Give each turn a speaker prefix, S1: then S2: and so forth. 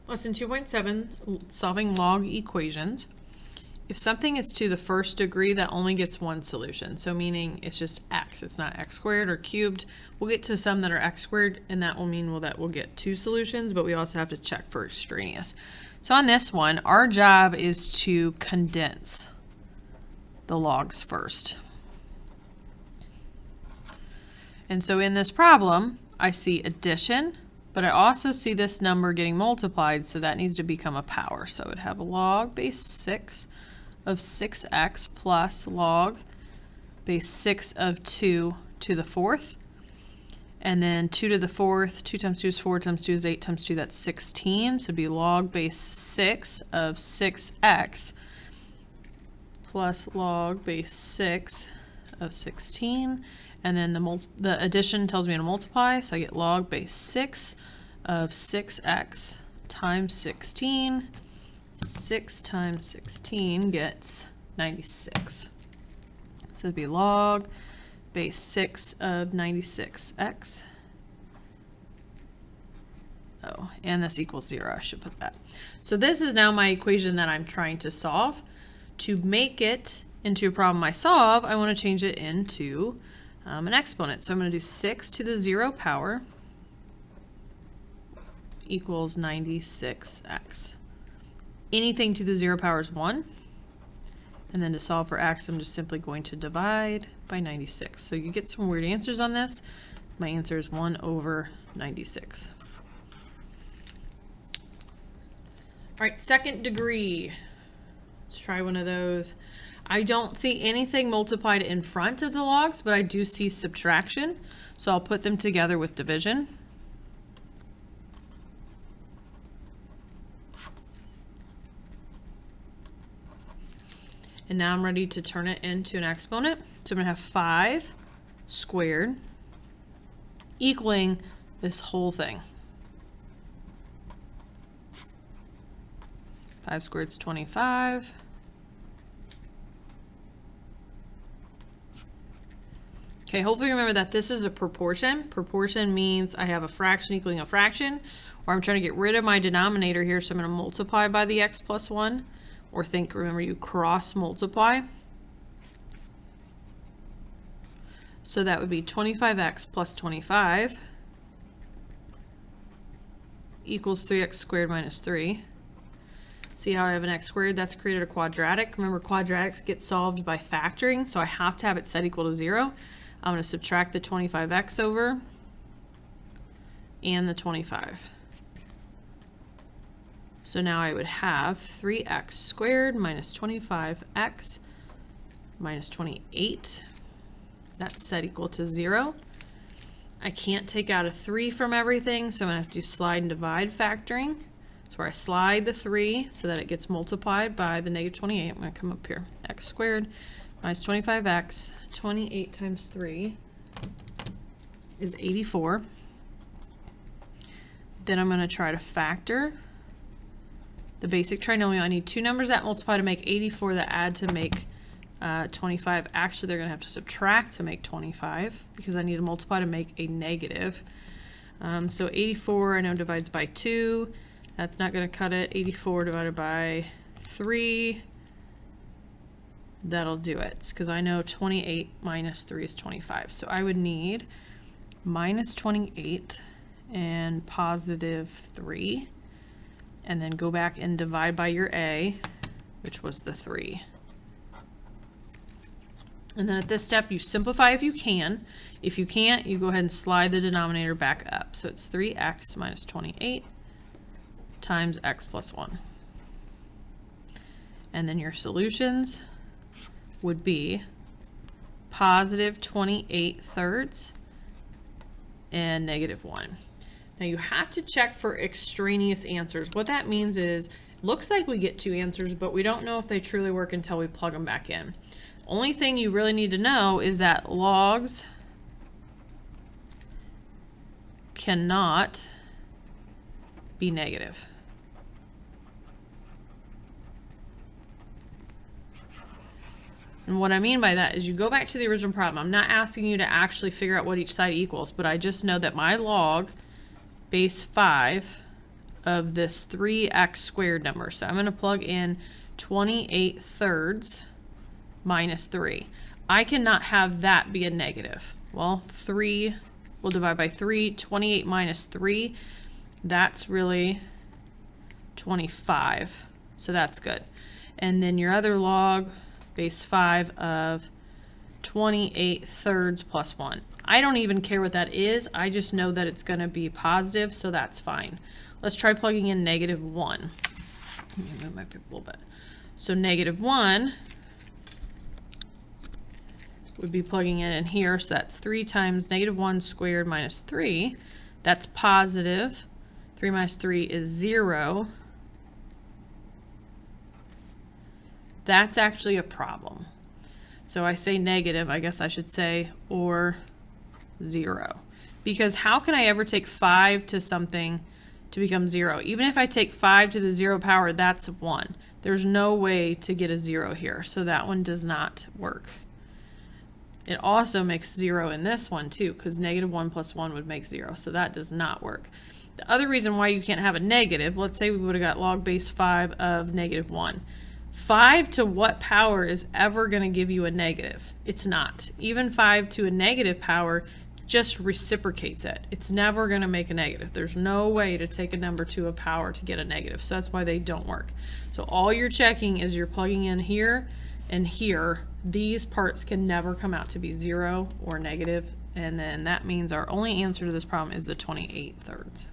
S1: Lesson 2.7, solving log equations. If something is to the first degree, that only gets one solution. So meaning it's just x, it's not x squared or cubed. We'll get to some that are x squared, and that will mean that we'll get two solutions, but we also have to check for extraneous. So on this one, our job is to condense the logs first. And so in this problem, I see addition, but I also see this number getting multiplied, so that needs to become a power. So it would have a log base 6 of 6x plus log base 6 of 2 to the fourth. And then 2 to the fourth, 2 times 2 is 4, times 2 is 8, times 2, that's 16. So it'd be log base 6 of 6x plus log base 6 of 16. And then the addition tells me to multiply, so I get log base 6 of 6x times 16. 6 times 16 gets 96. So it'd be log base 6 of 96x. Oh, and this equals 0. I should put that. So this is now my equation that I'm trying to solve. To make it into a problem I solve, I want to change it into an exponent. So I'm going to do 6 to the 0 power equals 96x. Anything to the 0 power is 1. And then to solve for x, I'm just simply going to divide by 96. So you get some weird answers on this. My answer is 1 over 96. All right, second degree. Let's try one of those. I don't see anything multiplied in front of the logs, but I do see subtraction. So I'll put them together with division. And now I'm ready to turn it into an exponent. So I'm going to have 5 squared equaling this whole thing. 5 squared is 25. Okay, hopefully remember that this is a proportion. Proportion means I have a fraction equaling a fraction, or I'm trying to get rid of my denominator here, so I'm going to multiply by the x plus 1, or remember you cross multiply. So that would be 25x plus 25 equals 3x squared minus 3. See how I have an x squared? That's created a quadratic. Remember, quadratics get solved by factoring, so I have to have it set equal to 0. I'm going to subtract the 25x over and the 25. So now I would have 3x squared minus 25x minus 28. That's set equal to 0. I can't take out a 3 from everything, so I'm going to have to do slide and divide factoring. So where I slide the 3 so that it gets multiplied by the negative 28. I'm going to come up here. X squared minus 25x, 28 times 3 is 84. Then I'm going to try to factor the basic trinomial. I need two numbers that multiply to make 84 that add to make 25. Actually, they're going to have to subtract to make 25 because I need to multiply to make a negative. So 84 I know divides by 2. That's not going to cut it. 84 divided by 3. That'll do it because I know 28 minus 3 is 25. So I would need minus 28 and positive 3. And then go back and divide by your a, which was the 3. And then at this step, you simplify if you can. If you can't, you go ahead and slide the denominator back up. So it's 3x minus 28 times x plus 1. And then your solutions would be positive 28 thirds and negative 1. Now you have to check for extraneous answers. What that means is, it looks like we get two answers, but we don't know if they truly work until we plug them back in. Only thing you really need to know is that logs cannot be negative. And what I mean by that is you go back to the original problem. I'm not asking you to actually figure out what each side equals, but I just know that my log base 5 of this 3x squared number. So I'm going to plug in 28 thirds minus 3. I cannot have that be a negative. Well, 3, we'll divide by 3. 28 minus 3, that's really 25. So that's good. And then your other log, base 5 of 28 thirds plus 1. I don't even care what that is. I just know that it's going to be positive, so that's fine. Let's try plugging in negative 1. Let me move my paper a little bit. So negative 1 would be plugging in here. So that's 3 times negative 1 squared minus 3. That's positive. 3 minus 3 is 0. That's actually a problem. So I say negative, I guess I should say, or 0. Because how can I ever take 5 to something to become 0? Even if I take 5 to the 0 power, that's 1. There's no way to get a 0 here, so that one does not work. It also makes 0 in this one too, because negative 1 plus 1 would make 0, so that does not work. The other reason why you can't have a negative, let's say we would have got log base 5 of negative 1. 5 to what power is ever going to give you a negative? It's not. Even 5 to a negative power just reciprocates it. It's never going to make a negative. There's no way to take a number to a power to get a negative. So that's why they don't work. So all you're checking is you're plugging in here and here. These parts can never come out to be 0 or negative. And then that means our only answer to this problem is the 28 thirds.